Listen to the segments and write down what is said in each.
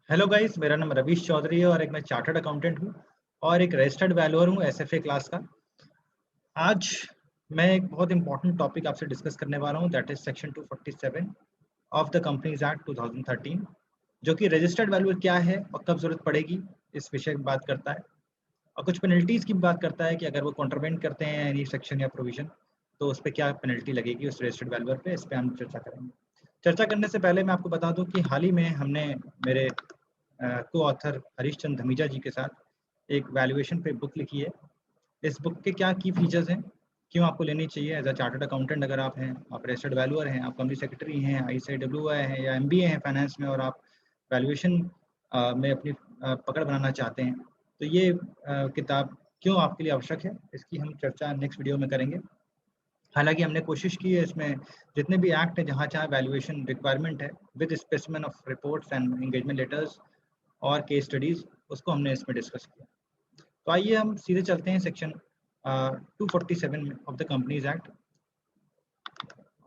Hello guys, मेरा नाम रवीश चौधरी है और एक मैं चार्टर्ड अकाउंटेंट हूँ और एक रजिस्टर्ड वैल्यूअर हूँ एसएफए क्लास का। आज मैं एक बहुत इंपॉर्टेंट टॉपिक आपसे डिस्कस करने वाला हूँ, that is section 247 of the companies act 2013, जो कि रजिस्टर्ड वैल्यूअर क्या है और कब जरूरत पड़ेगी इस विषय की बात करता है। और कुछ पेनल्टीज की बात करता है कि अगर वो कॉन्ट्रवेंट करते हैं एनी सेक्शन या प्रोविजन तो उस पर क्या पेनल्टी लगेगी उस रजिस्टर्ड वैल्यूअर पे। इस पर हम चर्चा करेंगे। चर्चा करने से पहले मैं आपको बता दूं कि हाल ही में हमने मेरे को ऑथर हरीश चंद्र धमीजा जी के साथ एक वैल्यूएशन पे बुक लिखी है। इस बुक के क्या की फीचर्स हैं, क्यों आपको लेनी चाहिए एज अ चार्टर्ड अकाउंटेंट, अगर आप हैं, आप रजिस्टर्ड वैल्यूअर हैं, आप कंपनी सेक्रेटरी हैं, ICAI हैं या MBA हैं फाइनेंस में और आप वैल्यूएशन में अपनी पकड़ बनाना चाहते हैं, तो ये किताब क्यों आपके लिए आवश्यक है, इसकी हम चर्चा नेक्स्ट वीडियो में करेंगे। हालांकि हमने कोशिश की है इसमें जितने भी एक्ट हैं जहाँ जहाँ वैल्यूएशन रिक्वायरमेंट है with specimen of reports and engagement letters और केस स्टडीज, उसको हमने इसमें डिस्कस किया। तो आइए हम सीधे चलते हैं section 247 of the companies act.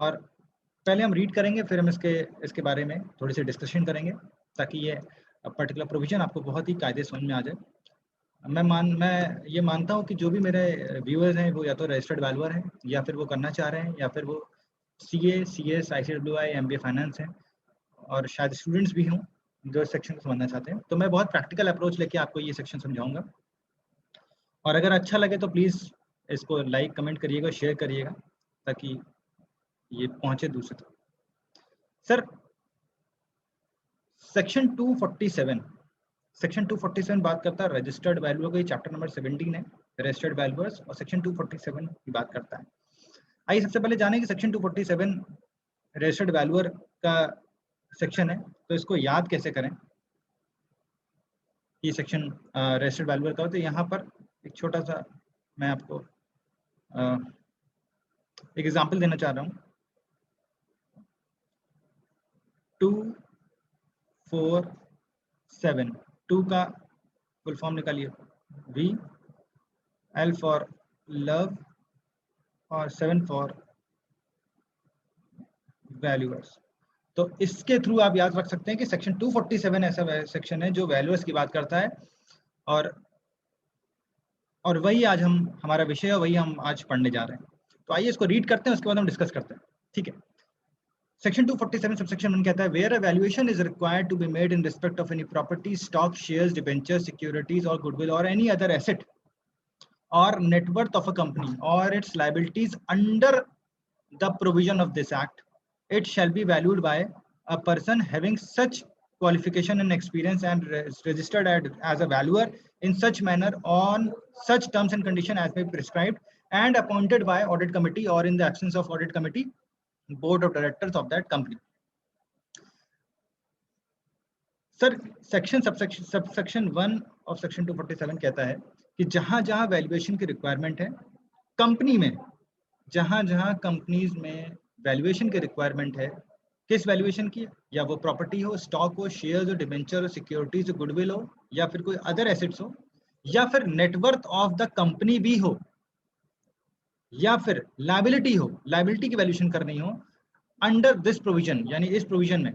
और पहले हम रीड करेंगे, फिर हम इसके बारे में थोड़ी सी डिस्कशन करेंगे ताकि ये पर्टिकुलर प्रोविजन आपको बहुत ही कायदे समझ में आ जाए। मैं ये मानता हूँ कि जो भी मेरे व्यूअर्स हैं वो या तो रजिस्टर्ड वैल्यूअर हैं या फिर वो करना चाह रहे हैं या फिर वो CA CS ICAI MBA finance हैं और शायद स्टूडेंट्स भी हों जो इस सेक्शन को समझना चाहते हैं। तो मैं बहुत प्रैक्टिकल अप्रोच लेके आपको ये सेक्शन समझाऊंगा और अगर अच्छा लगे तो प्लीज़ इसको लाइक कमेंट करिएगा, शेयर करिएगा ताकि ये पहुंचे दूसरे तक। सर, सेक्शन 247 बात करता है रजिस्टर्ड वैल्यूअर को। ये चैप्टर नंबर 17 है, रजिस्टर्ड वैल्यूअर्स, और सेक्शन 247 की बात करता है। आइए सबसे पहले जाने कि सेक्शन 247 रजिस्टर्ड वैल्यूअर का सेक्शन है, तो इसको याद कैसे करें। ये सेक्शन रजिस्टर्ड वैल्यूअर का हो तो यहाँ पर एक छोटा सा मैं आपको एक एग्जांपल देना चाह रहा हूँ। 247, 2 का फुल फॉर्म निकालिए, V, L फॉर लव और 7 फॉर वैल्यूअर्स। तो इसके थ्रू आप याद रख सकते हैं कि सेक्शन 247 ऐसा सेक्शन है जो वैल्यूअर्स की बात करता है और वही आज हम हमारा विषय है, वही हम आज पढ़ने जा रहे हैं। तो आइए इसको रीड करते हैं, उसके बाद हम डिस्कस करते हैं, ठीक है। सेक्शन 247 सबसेक्शन 1 कहता है where a valuation is required to be made in respect of any property, stock, shares, debentures, securities और गुडविल और any other asset or net worth of a company or its liabilities under the provision of this act, it shall be valued by a person having such qualification and experience and registered as a valuer in such manner on such terms and condition as may be prescribed and appointed by audit committee or in the absence of audit committee board of directors of that company. Sir, subsection 1 of section 247 कहता है कि जहां जहां valuation की requirement है company में, जहां जहां कंपनीज में वैल्यूएशन की रिक्वायरमेंट है, किस वैल्यूएशन की, या वो प्रॉपर्टी हो, स्टॉक हो, शेयर्स हो, डिबेंचर हो, सिक्योरिटीज हो, गुडविल हो या फिर कोई अदर एसेट्स हो या फिर नेटवर्थ ऑफ द कंपनी भी हो या फिर लाइबिलिटी हो, लाइबिलिटी की वैल्यूएशन करनी हो अंडर दिस प्रोविजन, यानी इस प्रोविजन में,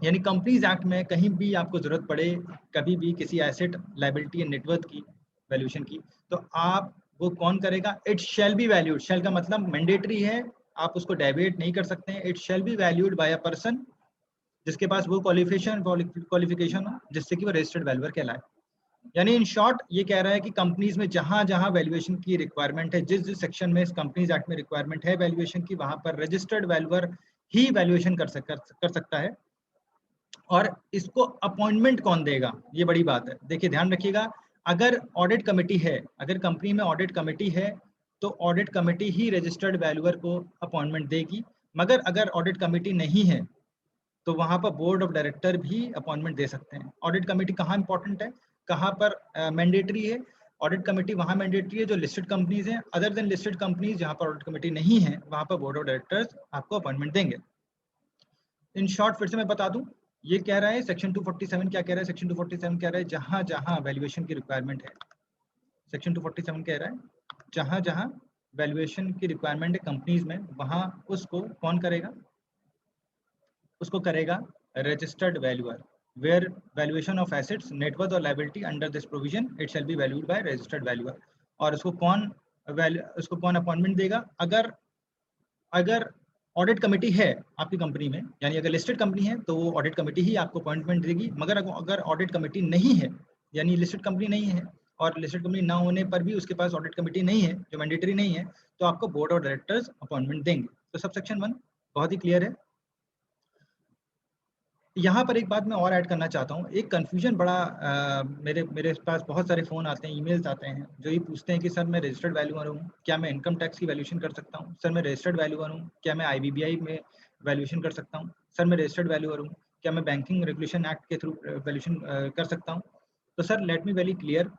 यानी कंपनीज एक्ट में कहीं भी आपको जरूरत पड़े कभी भी किसी एसेट, लाइबिलिटी या नेटवर्थ की वैल्यूएशन की, तो आप वो कौन करेगा, इट शैल बी वैल्यूड। शैल का मतलब मैंडेटरी है, आप उसको डेविएट नहीं कर सकते हैं। It shall be valued bye a person जिसके पास वो क्वालिफिकेशन हो जिससे कि वो रजिस्टर्ड वैल्यूअर कहलाए। यानी इन शॉर्ट ये कह रहा है कि कंपनीज में जहां जहां वैल्यूएशन की रिक्वायरमेंट है, जिस जिस सेक्शन में इस कंपनीज एक्ट में रिक्वायरमेंट है वैल्यूएशन की, वहां पर रजिस्टर्ड वैल्यूअर ही वैल्यूएशन कर सकता है। और इसको अपॉइंटमेंट कौन देगा, ये बड़ी बात है। देखिए ध्यान रखिएगा, अगर ऑडिट कमेटी है, अगर कंपनी में ऑडिट कमेटी है तो ऑडिट कमेटी ही रजिस्टर्ड वैल्यूअर को अपॉइंटमेंट देगी। मगर अगर ऑडिट कमेटी नहीं है तो वहां पर बोर्ड ऑफ डायरेक्टर भी अपॉइंटमेंट दे सकते हैं। ऑडिट कमेटी कहाँ इंपॉर्टेंट है, कहाँ पर मैंडेटरी है। ऑडिट कमेटी वहां मैंडेटरी है जो लिस्टेड कंपनीज हैं। अदर देन लिस्टेड कंपनीज जहां पर ऑडिट कमेटी नहीं है वहां पर बोर्ड ऑफ डायरेक्टर्स आपको अपॉइंटमेंट देंगे। इन शॉर्ट फिर से मैं बता दूं, ये कह रहा है सेक्शन 247 क्या कह रहा है, सेक्शन 247 कह रहा है जहां जहां वैल्यूएशन की रिक्वायरमेंट है, सेक्शन 247 कह रहा है जहां जहां वैल्यूएशन की रिक्वायरमेंट है कंपनीज में, वहां उसको कौन करेगा, उसको करेगा registered valuer. where valuation of assets, net worth or liability under this provision, it shall be valued by registered valuer. और उसको कौन अपॉइंटमेंट देगा? अगर ऑडिट कमेटी है आपकी कंपनी में, यानी अगर लिस्टेड कंपनी है तो वो ऑडिट कमेटी ही आपको अपॉइंटमेंट देगी। मगर अगर ऑडिट कमेटी नहीं है, यानी लिस्टेड कंपनी नहीं है और लिस्टेड कंपनी ना होने पर भी उसके पास ऑडिट कमेटी नहीं है, जो मैंडेटरी नहीं है, तो आपको बोर्ड ऑफ डायरेक्टर्स अपॉइंटमेंट देंगे। तो सबसेक्शन 1 बहुत ही क्लियर है। यहाँ पर एक बात मैं और ऐड करना चाहता हूँ। एक कन्फ्यूजन बड़ा मेरे पास बहुत सारे फ़ोन आते हैं, ईमेल्स आते हैं, जो ये पूछते हैं कि सर मैं रजिस्टर्ड वैल्यूअर हूँ, क्या मैं इनकम टैक्स की वैल्यूएशन कर सकता हूँ? सर मैं रजिस्टर्ड वैल्यूअर हूँ, क्या मैं आईबीबीआई में वैल्यूएशन कर सकता हूँ? सर मैं रजिस्टर्ड वैल्यूअर हूँ, क्या मैं बैंकिंग रेगुलेशन एक्ट के थ्रू वैल्यूएशन कर सकता हूँ? तो sir let me very clear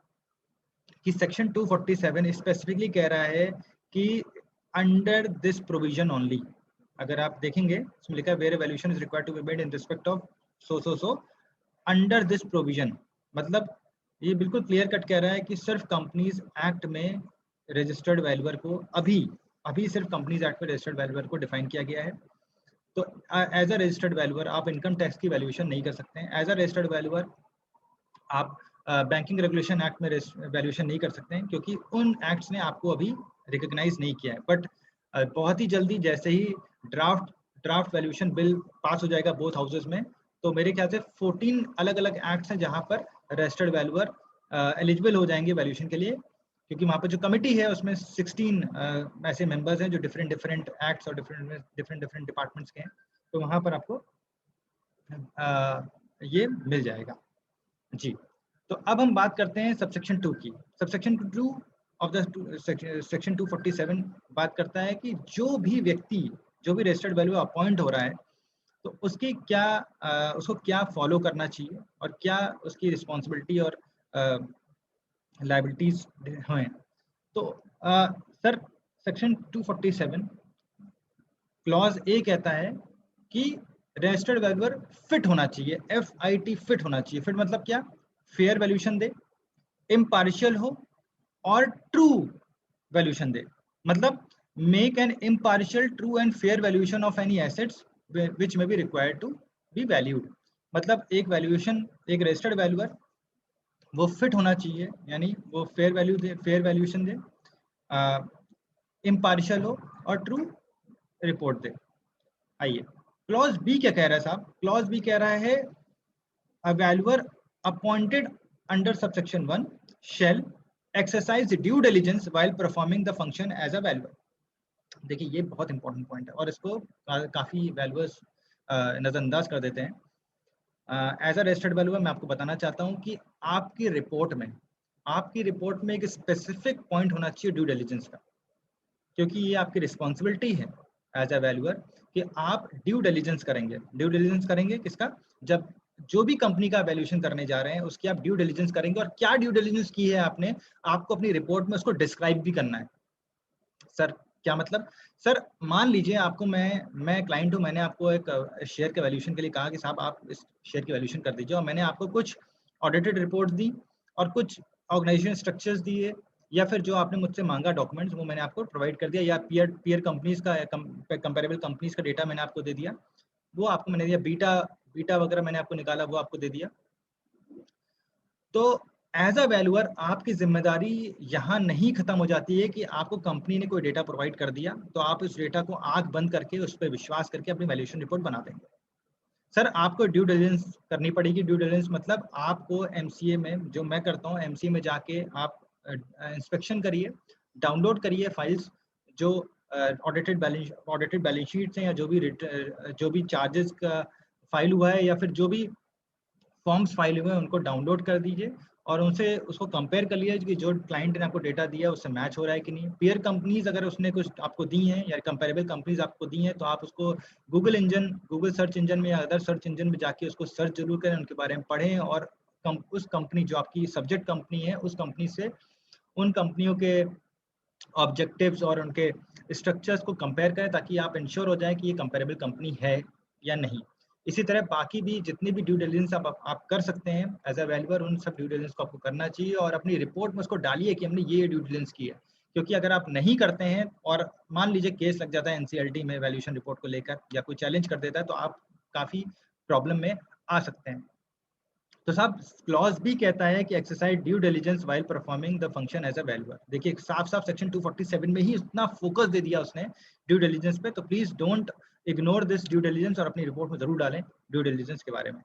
कि सेक्शन 247 स्पेसिफिकली कह रहा है कि अंडर दिस प्रोविजन ओनली। अगर आप देखेंगे इसमें लिखा है where valuation is required to be made in respect of so under this provision, मतलब ये बिल्कुल क्लियर कट कह रहा है कि सिर्फ कंपनीज एक्ट में रजिस्टर्ड वैल्यूअर को अभी सिर्फ कंपनीज एक्ट में रजिस्टर्ड वैल्यूअर को डिफाइन किया गया है। तो एज अ रजिस्टर्ड वैल्यूअर आप इनकम टैक्स की वैल्यूएशन नहीं कर सकते हैं। एज अ रजिस्टर्ड वैल्यूअर आप बैंकिंग रेगुलेशन एक्ट में वैल्यूएशन नहीं कर सकते हैं, क्योंकि उन एक्ट्स ने आपको अभी रिकॉग्नाइज नहीं किया है। बट बहुत ही जल्दी जैसे ही ड्राफ्ट वैल्यूएशन बिल पास हो जाएगा बोथ हाउसेस में, तो मेरे ख्याल से 14 अलग अलग एक्ट्स हैं जहां पर रजिस्टर्ड वैल्यूअर एलिजिबल हो जाएंगे वैल्यूएशन के लिए, क्योंकि वहां पर जो कमिटी है उसमें 16 ऐसे मेंबर्स हैं जो डिफरेंट एक्ट्स और डिफरेंट डिपार्टमेंट्स के हैं। तो वहां पर आपको ये मिल जाएगा जी। तो अब हम बात करते हैं सबसेक्शन 2 की। सबसेक्शन 2 ऑफ द सेक्शन 247 बात करता है कि जो भी व्यक्ति, जो भी रजिस्टर्ड वैल्यू अपॉइंट हो रहा है, तो उसकी उसको क्या फॉलो करना चाहिए और क्या उसकी रिस्पॉन्सिबिलिटी और लायबिलिटीज हैं। तो सर सेक्शन 247 क्लॉज ए कहता है कि रजिस्टर्ड वैल्यूअर फिट होना चाहिए, FIT फिट होना चाहिए। फिट मतलब क्या? फेयर वैल्यूएशन दे, इम्पार्शियल हो और ट्रू वैल्यूएशन दे। मतलब make an impartial, true and fair valuation of any assets which may be required to be valued. मतलब एक वैल्यूएशन, एक रजिस्टर्ड वैल्यूअर वो फिट होना चाहिए, यानी वो फेयर वैल्यूएशन दे, इम्पार्शियल हो और ट्रू रिपोर्ट दे। आइए क्लॉज बी क्या कह रहा है साहब? क्लॉज बी कह रहा है a valuer appointed under subsection 1 shall exercise due diligence while performing the function as a valuer। देखिए ये बहुत इंपॉर्टेंट पॉइंट है और इसको काफी वैल्यूअर्स नजरअंदाज कर देते हैं। एज अ रजिस्टर्ड वैल्यूअर मैं आपको बताना चाहता हूँ कि आपकी रिपोर्ट में एक स्पेसिफिक पॉइंट होना चाहिए ड्यू डिलिजेंस का, क्योंकि ये आपकी रिस्पॉन्सिबिलिटी है एज अ वैल्यूअर कि आप ड्यू डिलिजेंस करेंगे। ड्यू डिलिजेंस करेंगे किसका? जब जो भी कंपनी का वैल्यूएशन करने जा रहे हैं उसकी आप ड्यू डिलिजेंस करेंगे, और क्या ड्यू डिलिजेंस की है आपने, आपको अपनी रिपोर्ट में उसको डिस्क्राइब भी करना है। सर क्या मतलब? सर मान लीजिए आपको मैं क्लाइंट हूँ, मैंने आपको एक शेयर के वैल्यूएशन के लिए कहा कि साहब आप इस शेयर की वैल्यूएशन कर दीजिए, और मैंने आपको कुछ ऑडिटेड रिपोर्ट दी और कुछ ऑर्गेनाइजेशन स्ट्रक्चर्स दिए, या फिर जो आपने मुझसे मांगा डॉक्यूमेंट्स वो मैंने आपको प्रोवाइड कर दिया, या पीयर कंपनीज का कंपेरेबल कंपनीज का डेटा मैंने आपको दे दिया, वो आपको मैंने दिया, बीटा वगैरह मैंने आपको निकाला, वो आपको दे दिया। तो एज अ वैल्यूअर आपकी जिम्मेदारी यहाँ नहीं खत्म हो जाती है कि आपको कंपनी ने कोई डेटा प्रोवाइड कर दिया तो आप उस डेटा को आंख बंद करके उस पर विश्वास करके अपनी वैल्यूएशन रिपोर्ट बना देंगे। सर आपको ड्यू डिलिजेंस करनी पड़ेगी। ड्यू डिलिजेंस मतलब आपको एमसीए में, जो मैं करता हूँ, एमसीए में जाके आप इंस्पेक्शन करिए, डाउनलोड करिए फाइल्स, जो ऑडिटेड बैलेंस शीट्स हैं, या जो भी चार्जेस का फाइल हुआ है, या फिर जो भी फॉर्म्स फाइल हुए हैं उनको डाउनलोड कर दीजिए और उनसे उसको कंपेयर कर लिया कि जो क्लाइंट ने आपको डेटा दिया उससे मैच हो रहा है कि नहीं। पीयर कंपनीज अगर उसने कुछ आपको दी हैं या कंपेरेबल कंपनीज आपको दी हैं, तो आप उसको गूगल सर्च इंजन में या अदर सर्च इंजन में जाके उसको सर्च जरूर करें, उनके बारे में पढ़ें, और उस कंपनी जो आपकी सब्जेक्ट कंपनी है उस कंपनी से उन कंपनियों के ऑब्जेक्टिव्स और उनके स्ट्रक्चर्स को कंपेयर करें, ताकि आप इंश्योर हो जाए कि ये कंपेरेबल कंपनी है या नहीं। इसी तरह बाकी भी जितनी भी ड्यू डिलिजेंस आप कर सकते हैं एज अ वैल्यूअर, उन सब ड्यू डिलिजेंस को आपको करना चाहिए और अपनी रिपोर्ट में उसको डालिए कि हमने ये ड्यू डिलिजेंस की है। क्योंकि अगर आप नहीं करते हैं और मान लीजिए केस लग जाता है NCLT में वैल्यूएशन रिपोर्ट को लेकर, या कोई चैलेंज कर देता है, तो आप काफ़ी प्रॉब्लम में आ सकते हैं। तो साहब क्लॉज भी कहता है कि exercise due diligence while performing the function as a valuer. देखिए साफ साफ सेक्शन 247 में ही इतना फोकस दे दिया उसने ड्यू डिलिजेंस पे, तो please don't ignore this due diligence और अपनी रिपोर्ट में जरूर डालें ड्यू डिलिजेंस के बारे में।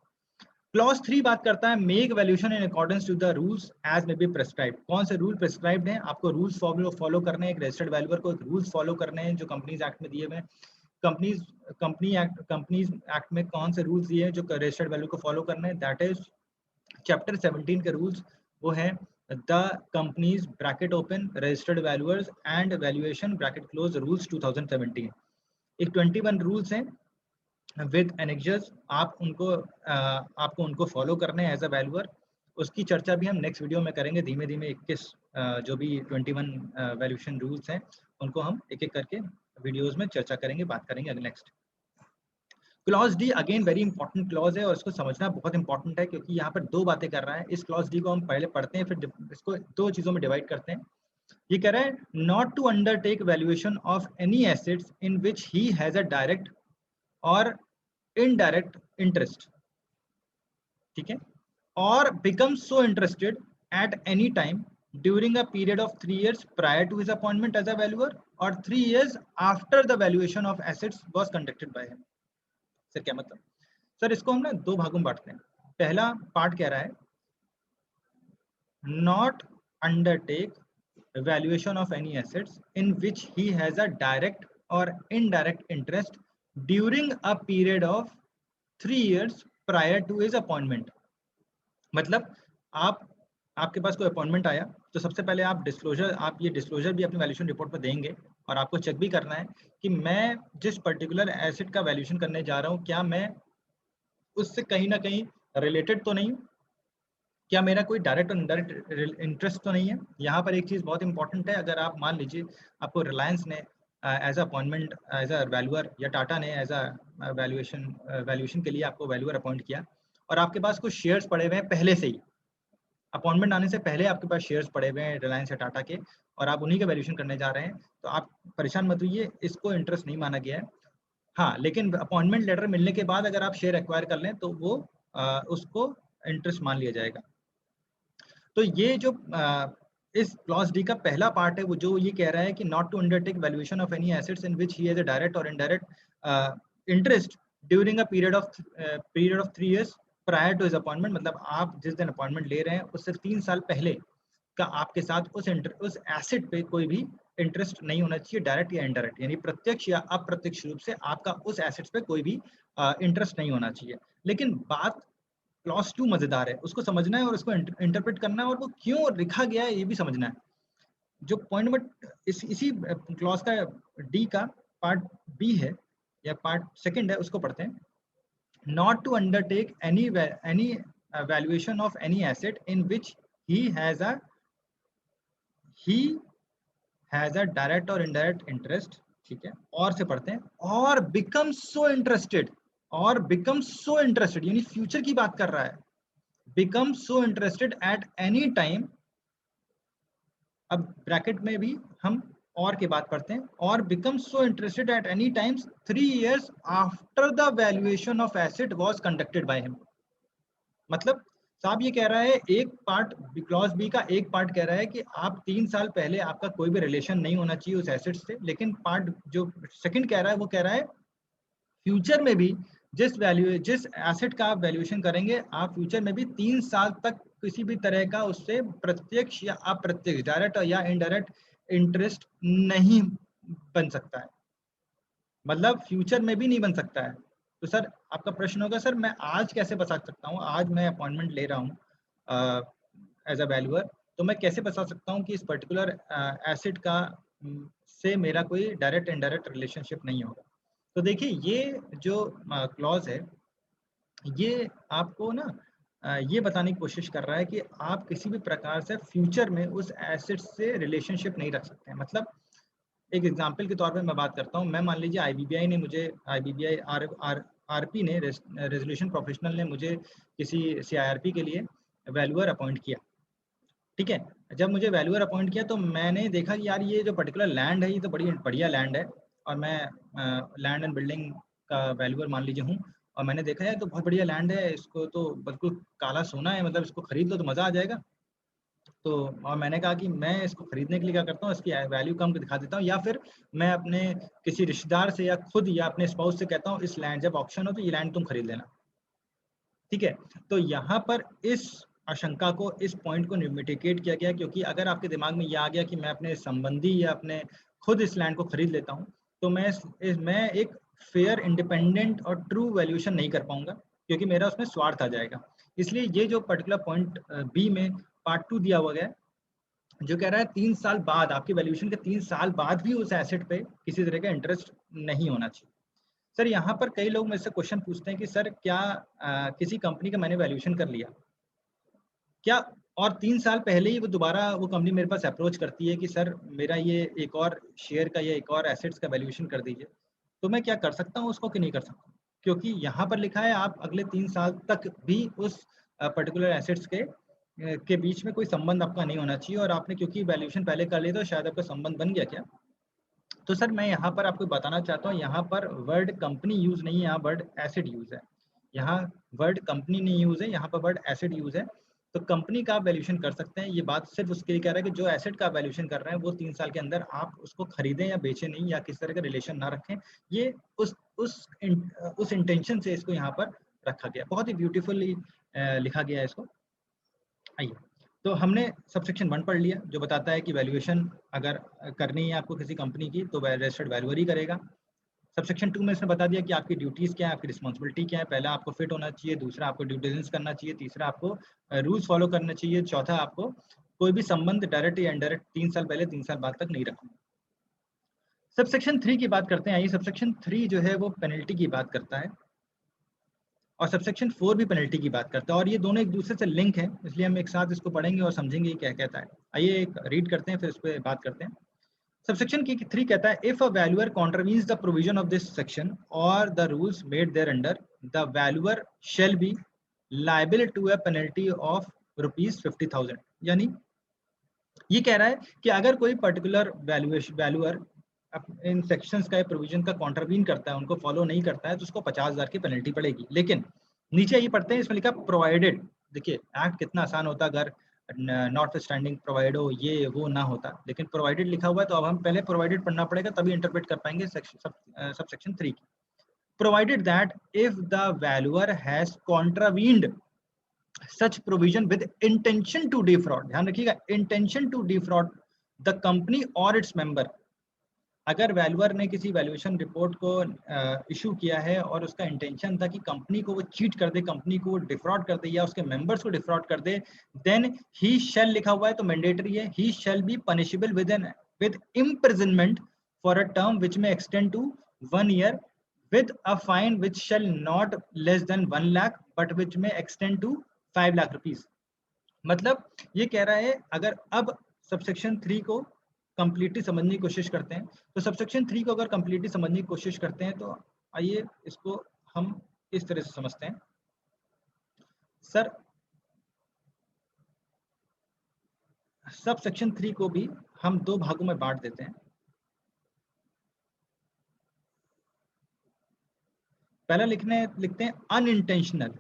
क्लॉज 3 बात करता है make valuation in accordance to the rules as may be prescribed. कौन से रूल प्रेस्क्राइब्ड हैं? आपको रूल्स फॉलो करने हैं, एक रजिस्टर्ड वैल्यूअर को एक रूल्स फॉलो करने हैं जो कंपनीज एक्ट में दिए हुए हैं। कंपनीज एक्ट में कौन से रूल्स दिए हैं जो रजिस्टर्ड वैल्यू को फॉलो करने हैं? दैट इज चैप्टर 17 के रूल्स, वो है the companies bracket open registered valuers and valuation bracket close rules 2017। एक 21 रूल्स हैं विद एनेक्सर्स, आपको उनको फॉलो करने हैं एज अ वैल्यूअर। उसकी चर्चा भी हम नेक्स्ट वीडियो में करेंगे धीमे धीमे। 21 जो भी 21 वैल्यूएशन रूल्स हैं उनको हम एक एक करके वीडियोस में चर्चा करेंगे, बात करेंगे अगले next. Clause D again very important clause है और इसको समझना बहुत इंपॉर्टेंट है क्योंकि यहाँ पर दो बातें कर रहा है। इस क्लॉज डी को हम पहले पढ़ते हैं फिर इसको दो चीजों में डिवाइड करते हैं। ये कह रहा है not to undertake valuation of any assets in which he has a direct और इनडायरेक्ट इंटरेस्ट, ठीक है, और become so interested at any time during a period of 3 years prior to his appointment as a valuer or 3 years after the valuation of assets was conducted by him। Sir क्या मतलब? Sir इसको हम ना दो भागों में बांटते हैं। पहला पार्ट कह रहा है not undertake valuation of any assets in which he has a direct और indirect interest during a period of 3 years prior to his appointment. मतलब आपके पास कोई अपॉइंटमेंट आया तो सबसे पहले आप ये डिस्क्लोजर भी अपनी वैल्यूएशन रिपोर्ट पर देंगे और आपको चेक भी करना है कि मैं जिस पर्टिकुलर एसेट का वैल्यूएशन करने जा रहा हूँ क्या मैं उससे कहीं ना कहीं रिलेटेड तो नहीं हूँ, क्या मेरा कोई डायरेक्ट और इनडायरेक्ट इंटरेस्ट तो नहीं है। यहाँ पर एक चीज़ बहुत इंपॉर्टेंट है, अगर आप मान लीजिए आपको रिलायंस ने as a appointment as a valuer या टाटा ने एज अ वैल्यूएशन के लिए आपको वैल्यूअर अपॉइंट किया और आपके पास कुछ शेयर्स पड़े हुए हैं पहले से ही, अपॉइंटमेंट आने से पहले आपके पास शेयर्स पड़े हुए हैं रिलायंस या टाटा के और आप उन्हीं का वैल्यूएशन करने जा रहे हैं, तो आप परेशान मत होइए, इसको इंटरेस्ट नहीं माना गया है। हाँ, लेकिन अपॉइंटमेंट लेटर मिलने के बाद अगर आप शेयर एक्वायर कर लें तो वो उसको इंटरेस्ट मान लिया जाएगा। तो ये जो इस क्लॉज डी का पहला पार्ट है वो जो ये कह रहा है कि not to undertake valuation of any assets in which he has a direct और indirect interest during a period of 3 years prior to his appointment. मतलब आप जिस दिन अपॉइंटमेंट ले रहे हैं उससे 3 साल पहले का आपके साथ उस एसेट पे कोई भी इंटरेस्ट नहीं होना चाहिए, डायरेक्ट या इनडायरेक्ट, यानी प्रत्यक्ष या अप्रत्यक्ष रूप से आपका उस एसेट्स पे कोई भी इंटरेस्ट नहीं होना चाहिए। लेकिन बात क्लॉज 2 मजेदार है, उसको समझना है और उसको इंटरप्रेट करना है और वो क्यों लिखा गया है ये भी समझना है। जो पॉइंट नंबर इसी क्लॉज का डी का पार्ट बी है या पार्ट सेकंड है, उसको पढ़ते हैं। Not to undertake any valuation of any asset in which he has a direct और इनडायरेक्ट इंटरेस्ट, ठीक है, और से पढ़ते हैं और बिकम सो इंटरेस्टेड, और बिकम सो इंटरेस्टेड यानी फ्यूचर की बात कर रहा है, become so interested at any time. अब ब्रैकेट में भी हम और की बात करते हैं, और become so interested at any times 3 years after the valuation of asset was conducted by him. मतलब साहब ये कह रहा है, एक पार्ट क्लॉज बी का एक पार्ट कह रहा है कि आप 3 साल पहले आपका कोई भी रिलेशन नहीं होना चाहिए उस एसेट से, लेकिन पार्ट जो सेकंड कह रहा है वो कह रहा है फ्यूचर में भी जिस एसेट का आप वैल्यूएशन करेंगे, आप फ्यूचर में भी 3 साल तक किसी भी तरह का उससे प्रत्यक्ष या अप्रत्यक्ष, डायरेक्ट या इनडायरेक्ट इंटरेस्ट नहीं बन सकता है, मतलब फ्यूचर में भी नहीं बन सकता है। तो सर आपका प्रश्न होगा सर मैं आज कैसे बता सकता हूँ, आज मैं अपॉइंटमेंट ले रहा हूँ एज अ वैल्यूअर, तो मैं कैसे बता सकता हूँ कि इस पर्टिकुलर एसेट का से मेरा कोई डायरेक्ट इनडायरेक्ट रिलेशनशिप नहीं होगा। तो देखिए ये जो क्लॉज है ये आपको ना ये बताने की कोशिश कर रहा है कि आप किसी भी प्रकार से फ्यूचर में उस एसेट से रिलेशनशिप नहीं रख सकते हैं। मतलब एक एग्जांपल के तौर पे मैं बात करता हूँ, मैं मान लीजिए आईबीबीआई ने मुझे आरपी ने रेजोल्यूशन प्रोफेशनल ने मुझे किसी सीआईआरपी के लिए वैल्यूअर अपॉइंट किया, ठीक है। जब मुझे वैल्यूअर अपॉइंट किया तो मैंने देखा कि यार ये जो पर्टिकुलर लैंड है ये तो बड़ी बढ़िया लैंड है और मैं लैंड एंड बिल्डिंग का वैल्यूअर मान लीजिए हूँ, और मैंने देखा है तो बहुत बढ़िया लैंड है, इसको तो बिल्कुल काला सोना है, मतलब इसको खरीद लो तो मज़ा आ जाएगा। तो और मैंने कहा कि मैं इसको खरीदने के लिए क्या करता हूँ, इसकी वैल्यू कम दिखा देता हूँ, या फिर मैं अपने किसी रिश्तेदार से या खुद या अपने स्पाउस से कहता हूँ, इस लैंड जब ऑक्शन हो तो ये लैंड तुम खरीद लेना। ठीक है, तो यहाँ पर इस आशंका को, इस पॉइंट को मिटिगेट किया गया, क्योंकि अगर आपके दिमाग में ये आ गया कि मैं अपने संबंधी या अपने खुद इस लैंड को खरीद लेता हूँ, तो मैं एक फेयर, इंडिपेंडेंट और ट्रू वैल्यूएशन नहीं कर पाऊंगा, क्योंकि मेरा उसमें स्वार्थ आ जाएगा। इसलिए ये जो पर्टिकुलर पॉइंट बी में पार्ट 2 दिया हुआ है, जो कह रहा है 3 साल बाद, आपके वैल्यूएशन के 3 साल बाद भी उस एसेट पे किसी तरह का इंटरेस्ट नहीं होना चाहिए। सर यहाँ पर कई लोग मेरे से क्वेश्चन पूछते हैं कि सर क्या किसी कंपनी का मैंने वैल्यूएशन कर लिया, क्या और 3 साल पहले ही वो दोबारा वो कंपनी मेरे पास अप्रोच करती है कि सर मेरा ये एक और शेयर का या एक और एसेट्स का वैल्यूएशन कर दीजिए, तो मैं क्या कर सकता हूँ उसको कि नहीं कर सकता? क्योंकि यहाँ पर लिखा है आप अगले 3 साल तक भी उस पर्टिकुलर एसेट्स के बीच में कोई संबंध आपका नहीं होना चाहिए, और आपने क्योंकि वैल्यूएशन पहले कर लिया तो शायद आपका संबंध बन गया क्या? तो सर मैं यहाँ पर आपको बताना चाहता हूँ, यहाँ पर वर्ड कंपनी यूज नहीं है, यहाँ वर्ड एसिड यूज है। यहाँ वर्ड कंपनी नहीं यूज है, यहाँ पर वर्ड एसिड यूज है। तो कंपनी का आप वैल्यूएशन कर सकते हैं, ये बात सिर्फ उसके लिए कह रहा है कि जो एसेट का वैल्यूएशन कर रहे हैं वो 3 साल के अंदर आप उसको खरीदें या बेचें नहीं, या किसी तरह का रिलेशन ना रखें। ये उस इंटेंशन से इसको यहाँ पर रखा गया, बहुत ही ब्यूटीफुली लिखा गया है इसको। आइए, तो हमने सबसेक्शन 1 पढ़ लिया, जो बताता है कि वैल्यूएशन अगर करनी है आपको किसी कंपनी की तो रजिस्टर्ड वैल्यूअर ही करेगा। सबसेक्शन 2 में इसने बता दिया कि आपकी ड्यूटीज क्या है, आपकी रिस्पॉन्सिबिलिटी क्या है। पहला आपको फिट होना चाहिए, दूसरा आपको ड्यू डिलिजेंस करना चाहिए, तीसरा आपको रूल्स फॉलो करना चाहिए, चौथा आपको कोई भी संबंध डायरेक्ट या इनडायरेक्ट 3 साल पहले 3 साल बाद तक नहीं रखना। सबसेक्शन 3 की बात करते हैं। आइए, सबसेक्शन 3 जो है वो पेनल्टी की बात करता है, और सबसेक्शन 4 भी पेनल्टी की बात करता है, और ये दोनों एक दूसरे से लिंक है, इसलिए हम एक साथ इसको पढ़ेंगे और समझेंगे क्या कहता है। आइए एक रीड करते हैं, फिर इस पर बात करते हैं। सबसेक्शन की 3 कहता है, if a valuer contravenes the provision of this section or the rules made thereunder, the valuer shall be liable to a penalty of ₹50,000। यानी ये कह रहा है कि अगर कोई पर्टिकुलर वैल्यूअर इन सेक्शंस का प्रोविजन का कॉन्ट्रवीन करता है, उनको फॉलो नहीं करता है, तो उसको 50,000 की पेनल्टी पड़ेगी। लेकिन नीचे ये पढ़ते हैं, इसमें लिखा प्रोवाइडेड, देखिए एक्ट कितना आसान होता अगर नॉट स्टैंडिंग प्रोवाइड हो, ये वो ना होता, लेकिन प्रोवाइडेड लिखा हुआ है, तो अब हम पहले प्रोवाइडेड पढ़ना पड़ेगा, तभी इंटरप्रेट कर पाएंगे सब सेक्शन 3 की। Provided that if the valuer has contravened such provision with intention to defraud, ध्यान रखिएगा, intention to defraud the company or its member। अगर वैल्यूअर ने किसी वैल्यूएशन रिपोर्ट को इशू किया है और उसका इंटेंशन था कि कंपनी को वो चीट कर दे, कंपनी को डिफ्रॉड कर दे या उसके मेंबर्स को डिफ्रॉड कर दे, देन ही शैल लिखा हुआ है तो मैंडेटरी है, he shall be punishable with imprisonment for a term which may extend to 1 year with a fine which shall not less than 1 lakh but which may extend to 5 lakh rupees. मतलब ये कह रहा है, अगर अब सबसेक्शन 3 को completely समझने की कोशिश करते हैं, तो सबसेक्शन 3 को अगर कंप्लीटली समझने की कोशिश करते हैं, तो आइए इसको हम इस तरह से समझते हैं। सर सबसेक्शन 3 को भी हम 2 भागों में बांट देते हैं। पहला लिखते हैं अनइंटेंशनल,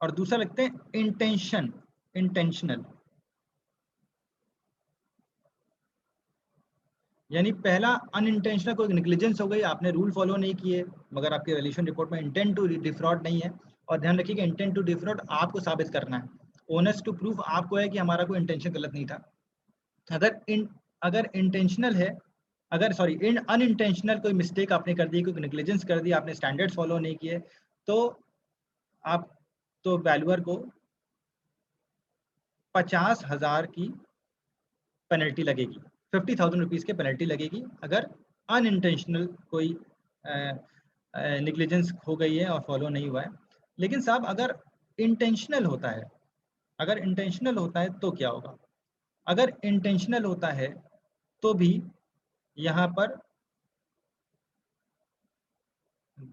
और दूसरा लिखते हैं इंटेंशनल। यानी पहला अनइंटेंशनल कोई नेग्लिजेंस हो गई, आपने रूल फॉलो नहीं किए, मगर आपके वैल्यूएशन रिपोर्ट में इंटेंट टू डिफ्रॉड नहीं है। और ध्यान रखिएगा, इंटेंट टू डिफ्रॉड आपको साबित करना है, ओनर्स टू प्रूफ आपको है कि हमारा कोई इंटेंशन गलत नहीं था। अगर इंटेंशनल है, अगर सॉरी इन अनइंटेंशनल कोई मिस्टेक आपने कर दी, कोई नेग्लिजेंस कर दी, आपने स्टैंडर्ड्स फॉलो नहीं किए, तो आप तो वैल्यूअर को 50,000 की पेनल्टी लगेगी, 50,000 रुपीज़ की पेनल्टी लगेगी, अगर अनइंटेंशनल कोई निग्लिजेंस हो गई है और फॉलो नहीं हुआ है। लेकिन साहब अगर इंटेंशनल होता है, अगर इंटेंशनल होता है तो क्या होगा? अगर इंटेंशनल होता है तो भी यहाँ पर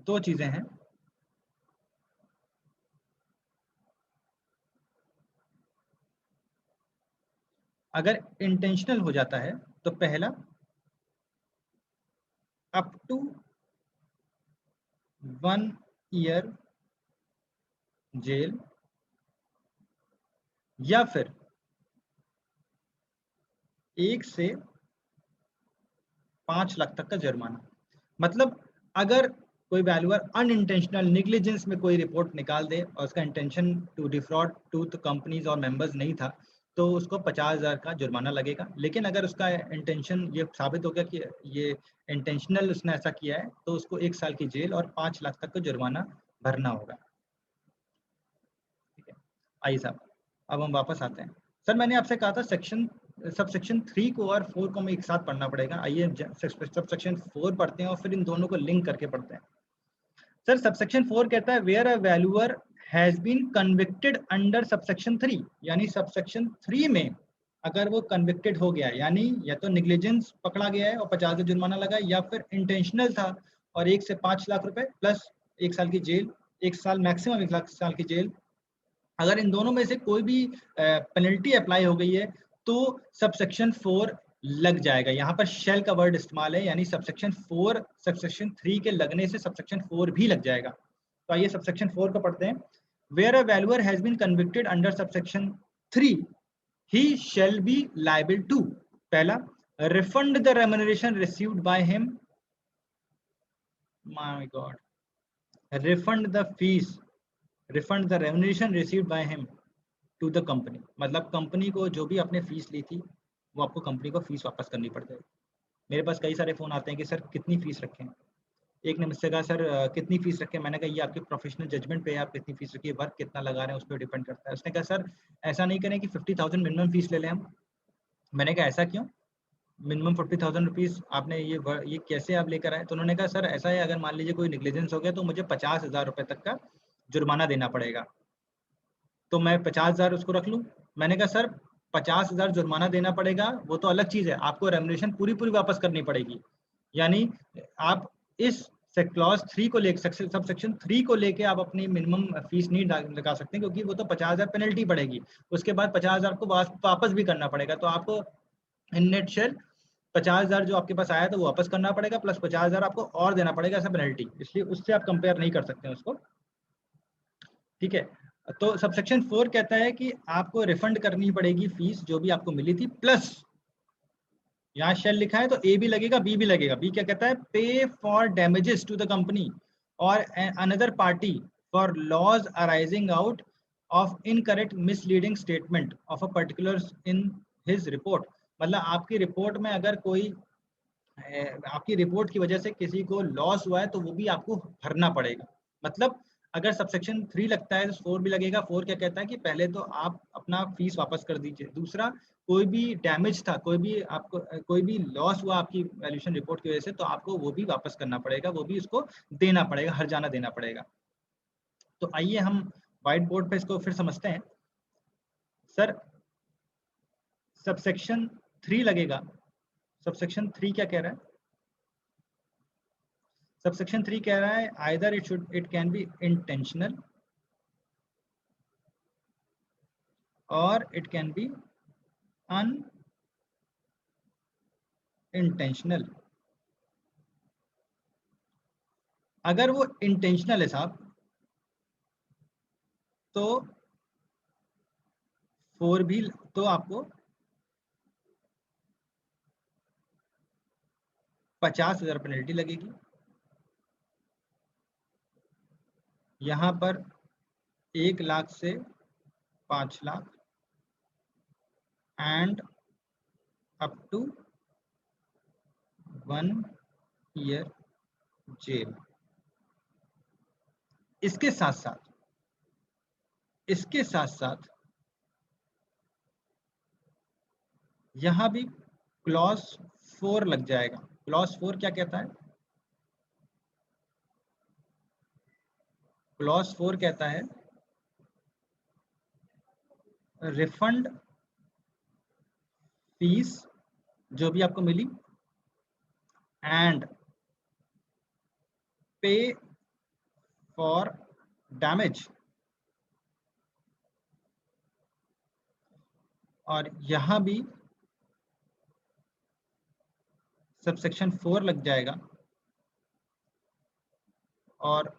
2 चीज़ें हैं। अगर इंटेंशनल हो जाता है तो पहला, अप टू 1 ईयर जेल या फिर 1 से 5 लाख तक का जुर्माना। मतलब अगर कोई वैल्यूअर अनइंटेंशनल निग्लिजेंस में कोई रिपोर्ट निकाल दे और उसका intention to defraud to the companies और मेंबर्स नहीं था, तो उसको 50,000 का जुर्माना लगेगा। लेकिन अगर उसका इंटेंशन ये साबित हो गया कि ये इंटेंशनल उसने ऐसा किया है, तो उसको 1 साल की जेल और 5 लाख तक का जुर्माना भरना होगा। ठीक है, आइए साहब, अब हम वापस आते हैं। सर मैंने आपसे कहा था सब सेक्शन 3 को और 4 को हमें एक साथ पढ़ना पड़ेगा। आइए सब सेक्शन 4 पढ़ते हैं और फिर इन दोनों को लिंक करके पढ़ते हैं। सर सबसेक्शन 4 कहता है where a valuer has been convicted under subsection 3, यानी सबसेक्शन 3 में अगर वो कन्विक्टेड हो गया, यानी या तो निग्लिजेंस पकड़ा गया है और 50,000 जुर्माना लगा, या फिर इंटेंशनल था और 1 से 5 लाख रुपए प्लस 1 साल की जेल, 1 साल मैक्सिमम 1 साल की जेल। अगर इन दोनों में से कोई भी पेनल्टी अप्लाई हो गई है तो सबसेक्शन 4 लग जाएगा। यहाँ पर शेल का वर्ड इस्तेमाल है, यानी सबसेक्शन 4 सबसेक्शन 3 के लगने से सबसेक्शन 4 भी लग जाएगा। तो आइए सबसेक्शन 4 को पढ़ते हैं। Where a valuer has been convicted under subsection 3 he shall be liable to, पहला, refund the remuneration received by him, my God, refund the fees, refund the remuneration received by him to the company. मतलब company को जो भी आपने fees ली थी वो आपको company को फीस वापस करनी पड़ जाएगी। मेरे पास कई सारे फ़ोन आते हैं कि सर कितनी फ़ीस रखें। एक ने मुझसे कहा सर कितनी फ़ीस रखें। मैंने कहा ये आपके प्रोफेशनल जजमेंट पे है, आप कितनी फ़ीस रखिए, वर्क कितना लगा रहे हैं उस पर डिपेंड करता है। उसने कहा सर ऐसा नहीं करें कि 50,000 मिनिमम फ़ीस ले लें हम। मैंने कहा ऐसा क्यों, मिनिमम 40,000 रुपीज़ आपने ये कैसे आप लेकर आए। तो उन्होंने कहा सर ऐसा है, अगर मान लीजिए कोई निग्लिजेंस हो गया तो मुझे 50,000 रुपये तक का जुर्माना देना पड़ेगा, तो मैं 50,000 उसको रख लूँ। मैंने कहा सर 50,000 जुर्माना देना पड़ेगा वो तो अलग चीज़ है, आपको रेम्युनरेशन पूरी वापस करनी पड़ेगी। यानी आप इस क्लॉज 3 को लेके सब सेक्शन 3 को लेके आप अपनी मिनिमम फीस नहीं लगा सकते, क्योंकि वो तो 50,000 पेनल्टी पड़ेगी। उसके बाद 50,000 को वापस भी करना पड़ेगा। तो आपको इन नेट शेल 50,000 जो आपके पास आया था वो वापस करना पड़ेगा, प्लस 50,000 आपको और देना पड़ेगा ऐसा पेनल्टी। इसलिए उससे आप कंपेयर नहीं कर सकते उसको। ठीक है, तो सबसेक्शन 4 कहता है कि आपको रिफंड करनी पड़ेगी फीस जो भी आपको मिली थी, प्लस यहाँ शेल लिखा है तो ए भी लगेगा बी भी लगेगा। बी क्या कहता है, pay for damages to the company or another party for loss arising out of incorrect misleading statement of a particular in his report. मतलब आपकी रिपोर्ट में अगर कोई आपकी रिपोर्ट की वजह से किसी को लॉस हुआ है तो वो भी आपको भरना पड़ेगा। मतलब अगर सबसेक्शन 3 लगता है तो 4 भी लगेगा। 4 क्या कहता है कि पहले तो आप अपना फीस वापस कर दीजिए। दूसरा, कोई भी डैमेज था, कोई भी आपको कोई भी लॉस हुआ आपकी वैल्यूएशन रिपोर्ट की वजह से, तो आपको वो भी वापस करना पड़ेगा, वो भी उसको देना पड़ेगा, हर्जाना देना पड़ेगा। तो आइए हम व्हाइट बोर्ड पे इसको फिर समझते हैं। सर सबसेक्शन 3 लगेगा। सबसेक्शन 3 क्या कह रहा है, सबसेक्शन 3 कह रहा है either it can be intentional और इट कैन बी अनइंटेंशनल। अगर वो इंटेंशनल है साहब तो 4 भी, तो आपको 50,000 पेनल्टी लगेगी। यहाँ पर 1 लाख से 5 lakh and up to 1 year जेल। इसके साथ साथ इसके साथ साथ यहाँ भी क्लॉज 4 लग जाएगा। क्लॉज 4 क्या कहता है, क्लॉज 4 कहता है रिफंड फीस जो भी आपको मिली एंड पे फॉर डैमेज। और यहाँ भी सबसेक्शन 4 लग जाएगा और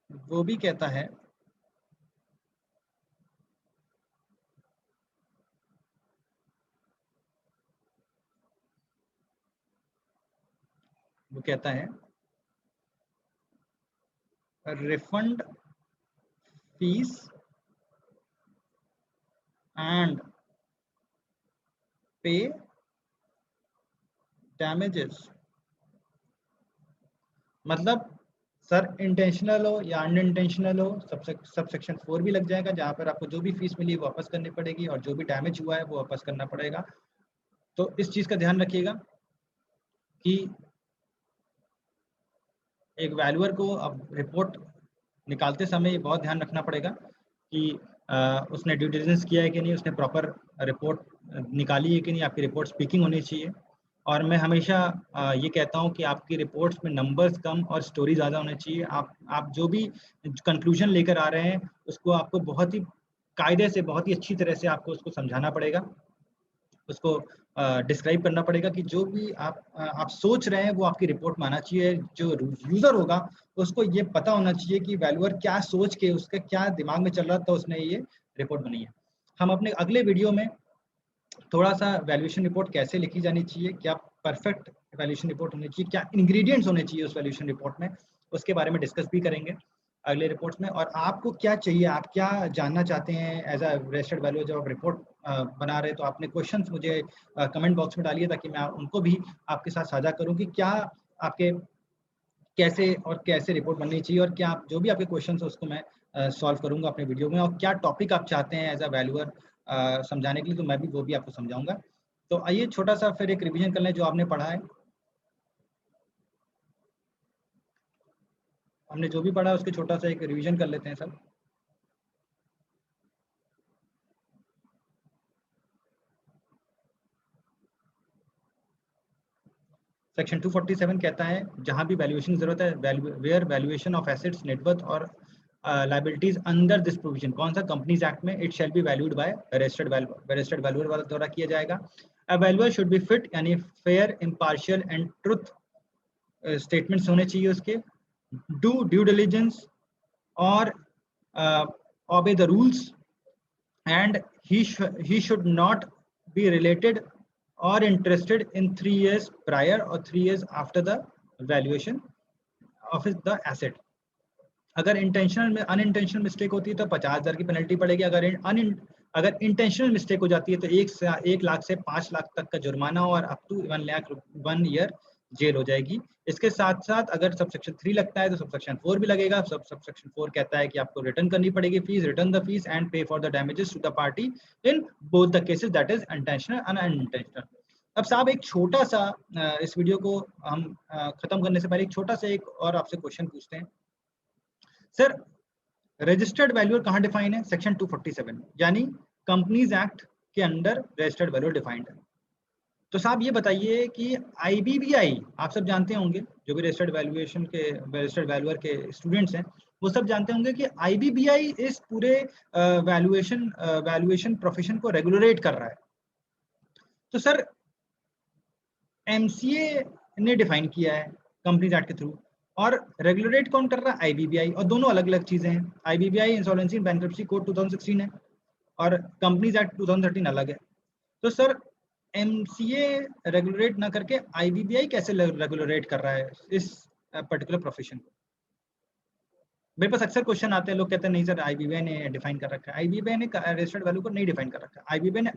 वो भी कहता है refund fees and pay damages। मतलब सर इंटेंशनल हो या अनइंटेंशनल हो, सब सेक्शन 4 भी लग जाएगा, जहाँ पर आपको जो भी फीस मिली वो वापस करनी पड़ेगी और जो भी डैमेज हुआ है वो वापस करना पड़ेगा। तो इस चीज़ का ध्यान रखिएगा कि एक वैल्यूअर को अब रिपोर्ट निकालते समय ये बहुत ध्यान रखना पड़ेगा कि उसने ड्यू डिलिजेंस किया है कि नहीं, उसने प्रॉपर रिपोर्ट निकाली है कि नहीं, आपकी रिपोर्ट स्पीकिंग होनी चाहिए। और मैं हमेशा ये कहता हूँ कि आपकी रिपोर्ट्स में नंबर्स कम और स्टोरी ज़्यादा होना चाहिए। आप जो भी कंक्लूजन लेकर आ रहे हैं उसको आपको बहुत ही कायदे से, बहुत ही अच्छी तरह से आपको उसको समझाना पड़ेगा, उसको डिस्क्राइब करना पड़ेगा कि जो भी आप सोच रहे हैं वो आपकी रिपोर्ट में आना चाहिए। जो यूज़र होगा उसको ये पता होना चाहिए कि वैल्यूअर क्या सोच के, उसका क्या दिमाग में चल रहा था, उसने ये रिपोर्ट बनाई है। हम अपने अगले वीडियो में थोड़ा सा वैल्यूएशन रिपोर्ट कैसे लिखी जानी चाहिए, क्या परफेक्ट वैल्यूएशन रिपोर्ट होनी चाहिए, क्या इंग्रेडिएंट्स होने चाहिए उस वैल्यूएशन रिपोर्ट में, उसके बारे में डिस्कस भी करेंगे अगले रिपोर्ट्स में। और आपको क्या चाहिए, आप क्या जानना चाहते हैं एज अ रेजिस्टर्ड वैल्यू जब आप रिपोर्ट बना रहे हैं, तो आपने क्वेश्चंस मुझे कमेंट बॉक्स में डालिए ताकि मैं उनको भी आपके साथ साझा करूं कि क्या आपके कैसे रिपोर्ट बननी चाहिए, और क्या जो भी आपके क्वेश्चंस है उसको मैं सॉल्व करूंगा अपने वीडियो में। और क्या टॉपिक आप चाहते हैं एज अ वैल्यूअर समझाने के लिए, तो मैं भी वो भी आपको समझाऊंगा। तो आइए छोटा सा फिर एक रिवीजन कर लें जो आपने पढ़ा है। हमने जो भी पढ़ा है उसके छोटा सा एक रिवीजन कर लेते हैं सब। सेक्शन 247 कहता है जहां भी वैल्यूएशन की जरूरत है, where valuation of assets, net worth liabilities under this provision, कौन सा, कंपनीज एक्ट में, it shall be valued by registered valuer द्वारा किया जाएगा। A valuer should be fit यानी fair, impartial and truth statements होने चाहिए उसके, डू ड्यू डिलिजेंस और obey the rules, and he should not be related or interested in 3 years prior or 3 years after the valuation of the asset। अगर intentional में unintentional mistake होती है तो 50,000 की पेनल्टी पड़ेगी। अगर इंटेंशनल मिस्टेक हो जाती है तो 1 लाख से 5 लाख तक का जुर्माना और अप टू 1 ईयर जेल हो जाएगी। इसके साथ साथ अगर सबसेक्शन 3 लगता है तो सबसेक्शन 4 भी लगेगा। सबसेक्शन 4 कहता है कि आपको रिटर्न करनी पड़ेगी फीस, return the fees and pay for the damages to the party in both the cases, that is intentional and unintentional. अब साहब एक छोटा सा इस वीडियो को हम खत्म करने से पहले एक छोटा सा एक और आपसे क्वेश्चन पूछते हैं। सर रजिस्टर्ड वैल्यूअर कहाँ डिफाइन है? सेक्शन 247 यानी कंपनीज एक्ट के अंडर रजिस्टर्ड वैल्यूअर डिफाइंड है। तो साहब ये बताइए कि आईबीबीआई, आप सब जानते होंगे, जो भी रजिस्टर्ड वैल्यूअर के स्टूडेंट्स हैं वो सब जानते होंगे कि आईबीबीआई इस पूरे वैल्यूएशन प्रोफेशन को रेगुलेट कर रहा है। तो सर एमसीए ने डिफाइन किया है कंपनीज एक्ट के थ्रू, और रेगुलेट कौन कर रहा है? आईबीबीआई। और दोनों अलग अलग चीजें हैं। IBBI insolvency and bankruptcy code 2016 है और कंपनीज एक्ट 2013 अलग है। तो सर एमसीए रेगुलेट ना करके आईबीबीआई कैसे रेगुलेट कर रहा है इस पर्टिकुलर प्रोफेशन को? मेरे पास अक्सर क्वेश्चन आते हैं, लोग कहते हैं नहीं सर आईबीबीआई ने डिफाइन कर रखा है। आईबीबीआई ने रजिस्टर्ड वैल्यू को नहीं डिफाइन कर रखा है। आईबीबीआई ने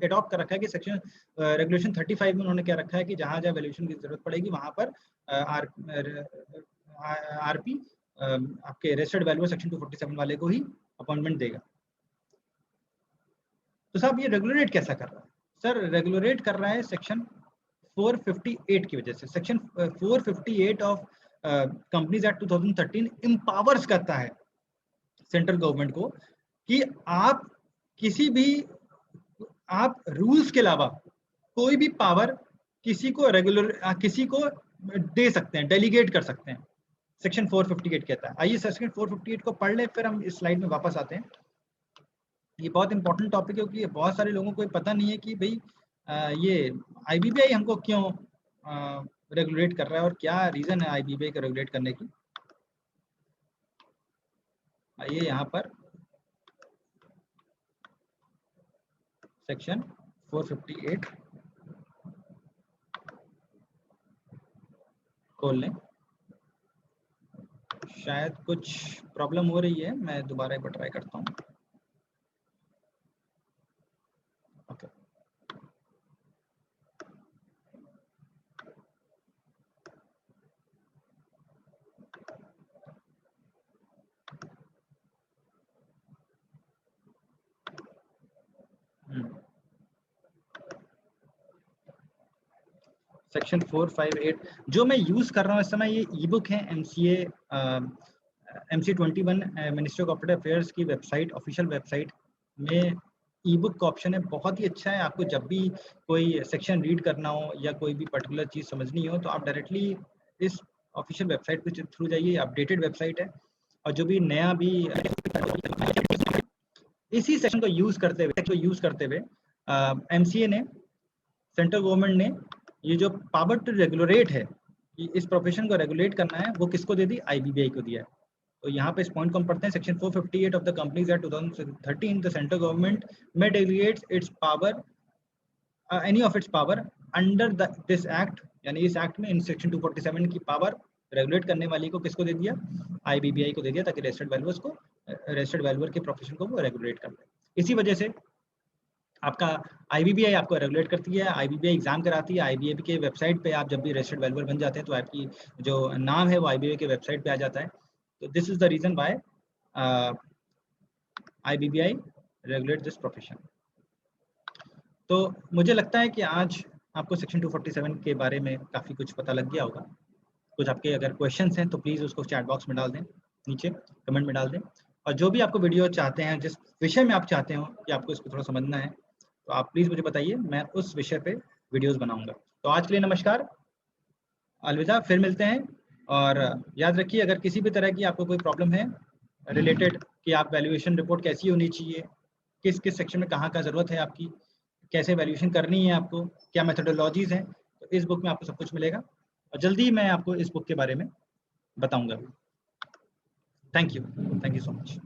अडॉप्ट कर रखा है कि सेक्शन रेगुलेशन 35 में उन्होंने क्या रखा है कि जहां जहां वैल्यूएशन की जरूरत पड़ेगी वहां पर आरपी आपके रजिस्टर्ड वैल्यू सेक्शन 247 वाले को ही अपॉइंटमेंट देगा। तो साहब ये रेगुलेट कैसा कर रहा है? सर रेगुलेट कर रहा है सेक्शन 458 की वजह से। Section 458 of companies act 2013 empowers करता है सेंट्रल गवर्नमेंट को कि आप रूल्स के अलावा कोई भी पावर किसी को दे सकते हैं, डेलीगेट कर सकते हैं। सेक्शन 458 कहता है। आइए सेक्शन 458 को पढ़ ले, फिर हम इस स्लाइड में वापस आते हैं। ये बहुत इंपॉर्टेंट टॉपिक है क्योंकि बहुत सारे लोगों को पता नहीं है कि भाई ये आईबीबीआई हमको क्यों रेगुलेट कर रहा है और क्या रीजन है आईबीबीआई को रेगुलेट करने की। आइए यहाँ पर सेक्शन 458 खोल लें। शायद कुछ प्रॉब्लम हो रही है, मैं दोबारा एक बार ट्राई करता हूँ। ओके, सेक्शन 458 जो मैं यूज कर रहा हूँ इस समय, ये ई बुक है MC21 ministry of corporate affairs की वेबसाइट, ऑफिशियल वेबसाइट में ई बुक का ऑप्शन है। बहुत ही अच्छा है। आपको जब भी कोई सेक्शन रीड करना हो या कोई भी पर्टिकुलर चीज़ समझनी हो तो आप डायरेक्टली इस ऑफिशियल वेबसाइट के थ्रू जाइए। अपडेटेड वेबसाइट है और जो भी नया भी इसी सेक्शन को यूज करते हुए MCA ने, सेंट्रल गवर्नमेंट ने ये जो पावर टू रेगुलेट है, इस प्रोफेशन को रेगुलेट करना है, वो किसको दे दी? IBBI को दिया है। तो यहाँ पे इस पॉइंट को हम पढ़ते हैं। Section 458 of the companies act 2013, the central government में delegates its power any of its power under this act, यानी इस एक्ट में इन सेक्शन 247 की पावर रेगुलेट करने वाली को किसको दे दिया? IBBI को दे दिया, ताकि रजिस्टर्ड वैल्यूअर के प्रोफेशन को वो रेगुलेट कर ले। इसी वजह से आपका IBBI आपको रेगुलेट करती है, IBBI एग्जाम कराती है। IBBI के वेबसाइट पे आप जब भी रजिस्टर्ड वैल्यूअर बन जाते हैं तो आपकी जो नाम है वो IBBI के वेबसाइट पे आ जाता है। तो this is the reason why IBBI regulate this profession. तो मुझे लगता है कि आज आपको सेक्शन 247 के बारे में काफ़ी कुछ पता लग गया होगा। कुछ आपके अगर क्वेश्चंस हैं तो प्लीज़ उसको चैट बॉक्स में डाल दें, नीचे कमेंट में डाल दें। और जो भी आपको वीडियो चाहते हैं, जिस विषय में आप चाहते हो कि आपको इसको थोड़ा समझना है, तो आप प्लीज़ मुझे बताइए, मैं उस विषय पे वीडियोस बनाऊंगा। तो आज के लिए नमस्कार, अलविदा, फिर मिलते हैं। और याद रखिए, अगर किसी भी तरह की आपको कोई प्रॉब्लम है रिलेटेड कि आप वैल्यूएशन रिपोर्ट कैसी होनी चाहिए, किस किस सेक्शन में कहाँ ज़रूरत है आपकी, कैसे वैल्यूएशन करनी है आपको, क्या मेथोडोलॉजीज हैं, तो इस बुक में आपको सब कुछ मिलेगा। और जल्दी ही मैं आपको इस बुक के बारे में बताऊंगा। Thank you so much.